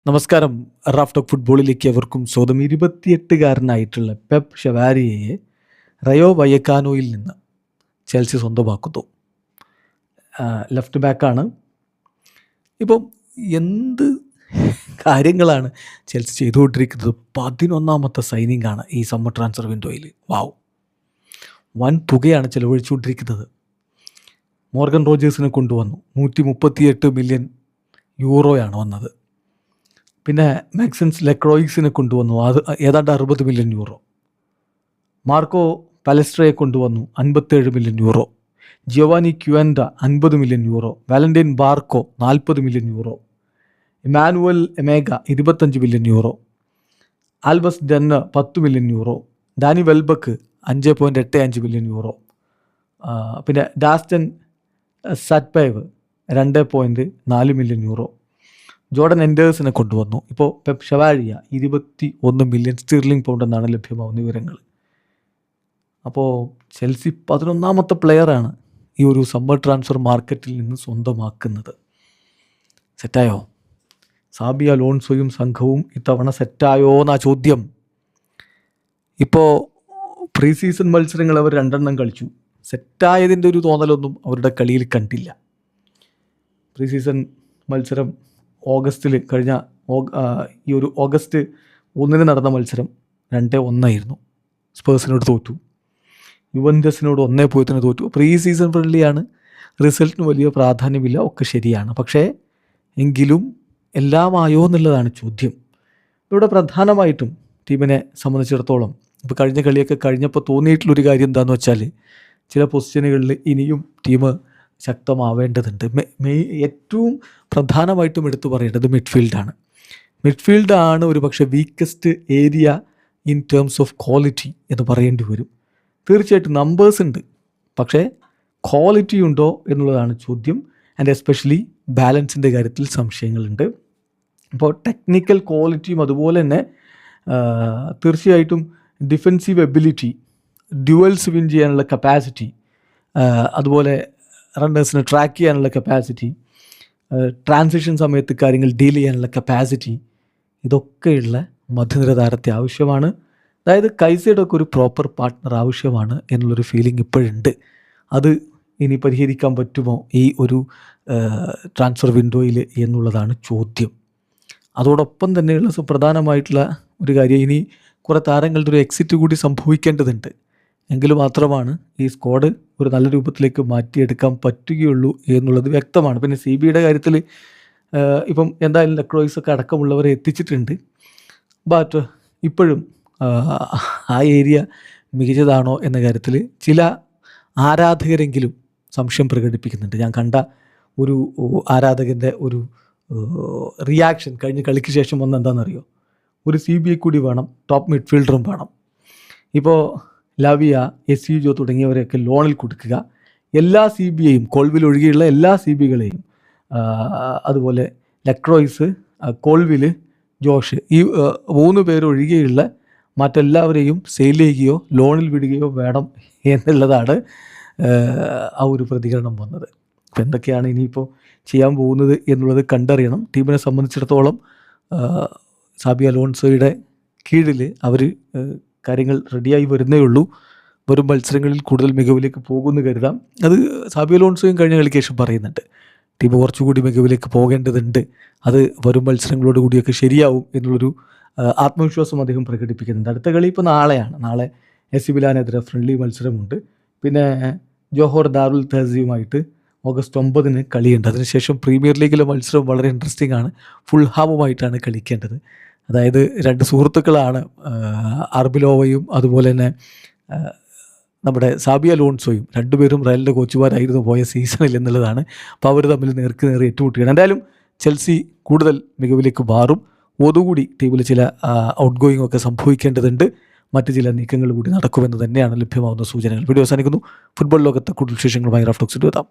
നമസ്കാരം. Raf talk ഫുട്ബോളിലേക്ക് അവർക്കും സ്വന്തം 28-കാരനായിട്ടുള്ള പെപ് ഷവാരിയയെ റയോ വയക്കാനോയിൽ നിന്ന് ചെൽസി സ്വന്തമാക്കുന്നു. ലെഫ്റ്റ് ബാക്കാണ്. ഇപ്പം എന്ത് കാര്യങ്ങളാണ് ചെൽസി ചെയ്തുകൊണ്ടിരിക്കുന്നത്. 11ാമത്തെ സൈനിങ് ആണ് ഈ സമ്മർ ട്രാൻസ്ഫർ വിൻഡോയിൽ. വാവ്, വൻ തുകയാണ് ചിലവഴിച്ചുകൊണ്ടിരിക്കുന്നത്. മോർഗൻ റോജേഴ്സിനെ കൊണ്ടുവന്നു. 138 മില്യൺ യൂറോയാണ് വന്നത്. പിന്നെ മാക്സിൻസ് ലെക്രോയിക്സിനെ കൊണ്ടുവന്നു, അത് ഏതാണ്ട് 60 മില്യൺ യൂറോ. മാർക്കോ പാലസ്ട്രയെ കൊണ്ടുവന്നു, 57 million euro. Giovanni Quenda 50 million euro. Valentin Barco 40 million euro. Emmanuel Emegha 25 million euro. ആൽബസ് ഡെന്ന 10 million euro. Danny Welbeck 5.85 million euro. പിന്നെ Dastan Satpayev 2.4 million euro. Jordan എൻഡേഴ്സിനെ കൊണ്ടുവന്നു. ഇപ്പോൾ Pep Chavarria 21 million sterling pound എന്നാണ് ലഭ്യമാവുന്ന വിവരങ്ങൾ. അപ്പോൾ ചെൽസി 11ാമത്തെ പ്ലെയറാണ് ഈ ഒരു സമ്മർ ട്രാൻസ്ഫർ മാർക്കറ്റിൽ നിന്ന് സ്വന്തമാക്കുന്നത്. സെറ്റായോ? സാബി അലോൺസോയും സംഘവും ഇത്തവണ സെറ്റായോ എന്നാ ചോദ്യം. ഇപ്പോൾ പ്രീ സീസൺ മത്സരങ്ങൾ അവർ 2 കളിച്ചു. സെറ്റായതിൻ്റെ ഒരു തോന്നലൊന്നും അവരുടെ കളിയിൽ കണ്ടില്ല. പ്രീ സീസൺ മത്സരം ഓഗസ്റ്റിൽ കഴിഞ്ഞ ഈ ഒരു ഓഗസ്റ്റ് 1 നടന്ന മത്സരം 2-1 സ്പേഴ്സിനോട് തോറ്റു. യുവൻറ്റസിനോട് 1-0 തോറ്റു. പ്രീ സീസൺ ഫ്രണ്ട്ലിയാണ്, റിസൾട്ടിന് വലിയ പ്രാധാന്യമില്ല, ഒക്കെ ശരിയാണ്. പക്ഷേ എങ്കിലും എല്ലാമായോ എന്നുള്ളതാണ് ചോദ്യം. ഇവിടെ പ്രധാനമായിട്ടും ടീമിനെ സംബന്ധിച്ചിടത്തോളം ഇപ്പോൾ കഴിഞ്ഞ കളിയൊക്കെ കഴിഞ്ഞപ്പോൾ തോന്നിയിട്ടുള്ളൊരു കാര്യം എന്താണെന്ന് വെച്ചാൽ, ചില പൊസിഷനുകളിൽ ഇനിയും ടീം ശക്തമാവേണ്ടതുണ്ട്. ഏറ്റവും പ്രധാനമായിട്ടും എടുത്തു പറയേണ്ടത് മിഡ്ഫീൽഡാണ്. മിഡ്ഫീൽഡാണ് ഒരു പക്ഷേ weakest area in terms of quality എന്ന് പറയേണ്ടി വരും. തീർച്ചയായിട്ടും നമ്പേഴ്സ് ഉണ്ട്, പക്ഷേ ക്വാളിറ്റി ഉണ്ടോ എന്നുള്ളതാണ് ചോദ്യം. ആൻഡ് എസ്പെഷ്യലി ബാലൻസിൻ്റെ കാര്യത്തിൽ സംശയങ്ങളുണ്ട്. ഇപ്പോൾ ടെക്നിക്കൽ ക്വാളിറ്റിയും അതുപോലെ തന്നെ തീർച്ചയായിട്ടും ഡിഫെൻസീവ് എബിലിറ്റി, ഡ്യുവൽസ് വിൻ ചെയ്യാനുള്ള കപ്പാസിറ്റി, അതുപോലെ റണ്ണേഴ്സിനെ ട്രാക്ക് ചെയ്യാനുള്ള കപ്പാസിറ്റി, ട്രാൻസിഷൻ സമയത്ത് കാര്യങ്ങൾ ഡീൽ ചെയ്യാനുള്ള കപ്പാസിറ്റി, ഇതൊക്കെയുള്ള മധ്യനിര താരത്തെ ആവശ്യമാണ്. അതായത് കൈസൈഡൊക്കെ ഒരു പ്രോപ്പർ പാർട്ട്ണർ ആവശ്യമാണ് എന്നുള്ളൊരു ഫീലിംഗ് ഇപ്പോഴുണ്ട്. അത് ഇനി പരിഹരിക്കാൻ പറ്റുമോ ഈ ഒരു ട്രാൻസ്ഫർ വിൻഡോയിൽ എന്നുള്ളതാണ് ചോദ്യം. അതോടൊപ്പം തന്നെയുള്ള സുപ്രധാനമായിട്ടുള്ള ഒരു കാര്യം, ഇനി കുറേ താരങ്ങളുടെ ഒരു എക്സിറ്റ് കൂടി സംഭവിക്കേണ്ടതുണ്ട്. എങ്കിൽ മാത്രമാണ് ഈ സ്ക്വാഡ് ഒരു നല്ല രൂപത്തിലേക്ക് മാറ്റിയെടുക്കാൻ പറ്റുകയുള്ളൂ എന്നുള്ളത് വ്യക്തമാണ്. പിന്നെ സി ബിയുടെ കാര്യത്തിൽ ഇപ്പം എന്തായാലും ലെക്രോയ്സൊക്കെ അടക്കമുള്ളവരെ എത്തിച്ചിട്ടുണ്ട്. ബട്ട് ഇപ്പോഴും ആ ഏരിയ മികച്ചതാണോ എന്ന കാര്യത്തിൽ ചില ആരാധകരെങ്കിലും സംശയം പ്രകടിപ്പിക്കുന്നുണ്ട്. ഞാൻ കണ്ട ഒരു ആരാധകൻ്റെ ഒരു റിയാക്ഷൻ കഴിഞ്ഞ കളിക്ക് ശേഷം വന്ന എന്താണെന്നറിയോ? ഒരു സി ബി ഐ കൂടി വേണം, ടോപ്പ് മിഡ്ഫീൽഡറും വേണം. ഇപ്പോൾ ലാവിയ, എസ്യുജോ തുടങ്ങിയവരെയൊക്കെ ലോണിൽ കൊടുക്കുക. എല്ലാ സി ബി ഐയും, കോൾവിൽ ഒഴികെയുള്ള എല്ലാ സി ബികളെയും, അതുപോലെ ലെക്രോയ്സ്, കോൾവിൽ, ജോഷ്, ഈ 3 പേരൊഴികെയുള്ള മറ്റെല്ലാവരെയും സെയിൽ ചെയ്യുകയോ ലോണിൽ വിടുകയോ വേണം എന്നുള്ളതാണ് ആ ഒരു പ്രതികരണം വന്നത്. അപ്പോൾ എന്തൊക്കെയാണ് ഇനിയിപ്പോൾ ചെയ്യാൻ പോകുന്നത് എന്നുള്ളത് കണ്ടറിയണം. ടീമിനെ സംബന്ധിച്ചിടത്തോളം സാബി അലോൺസോയുടെ കീഴിൽ അവർ കാര്യങ്ങൾ റെഡിയായി വരുന്നേ ഉള്ളൂ. വരും മത്സരങ്ങളിൽ കൂടുതൽ മികവിലേക്ക് പോകുമെന്ന് കരുതാം. അത് സാബി അലോൺസോയും കഴിഞ്ഞ കളിക്ക് ശേഷം പറയുന്നുണ്ട്. ടീം കുറച്ചുകൂടി മികവിലേക്ക് പോകേണ്ടതുണ്ട്, അത് വരും മത്സരങ്ങളോട് കൂടിയൊക്കെ ശരിയാവും എന്നുള്ളൊരു ആത്മവിശ്വാസം അദ്ദേഹം പ്രകടിപ്പിക്കുന്നുണ്ട്. അടുത്ത കളി ഇപ്പോൾ നാളെയാണ്. നാളെ എസ് മിലാനെതിരെ ഫ്രണ്ട്ലി മത്സരമുണ്ട്. പിന്നെ ജോഹോർ ദാറുൽ തഹസീമുമായിട്ട് ഓഗസ്റ്റ് 9 കളിയുണ്ട്. അതിനുശേഷം പ്രീമിയർ ലീഗിലെ മത്സരം വളരെ ഇൻട്രസ്റ്റിംഗ് ആണ്. ഫുൾഹാമുമായിട്ടാണ് കളിക്കേണ്ടത്. അതായത് 2 സുഹൃത്തുക്കളാണ്, അർബിലോവയും അതുപോലെ തന്നെ നമ്മുടെ സാബി അലോൺസോയും. 2 പേരും റയലിൻ്റെ കോച്ചുമാരായിരുന്നു പോയ സീസണിൽ എന്നുള്ളതാണ്. അപ്പോൾ അവർ തമ്മിൽ നേർക്ക് നേരെ ഏറ്റുമുട്ടുകയാണ്. എന്തായാലും ചെൽസി കൂടുതൽ മികവിലേക്ക് മാറും. ഒതുകൂടി ടീമിൽ ചില ഔട്ട് ഗോയിങ് ഒക്കെ സംഭവിക്കേണ്ടതുണ്ട്. മറ്റ് ചില നീക്കങ്ങൾ കൂടി നടക്കുമെന്ന് തന്നെയാണ് ലഭ്യമാകുന്ന സൂചനകൾ. വീഡിയോ അവസാനിക്കുന്നു. ഫുട്ബോൾ ലോകത്തെ കൂടുതൽ വിശേഷങ്ങളുമായി റാഫ് ടോക്സിൽ എത്താം.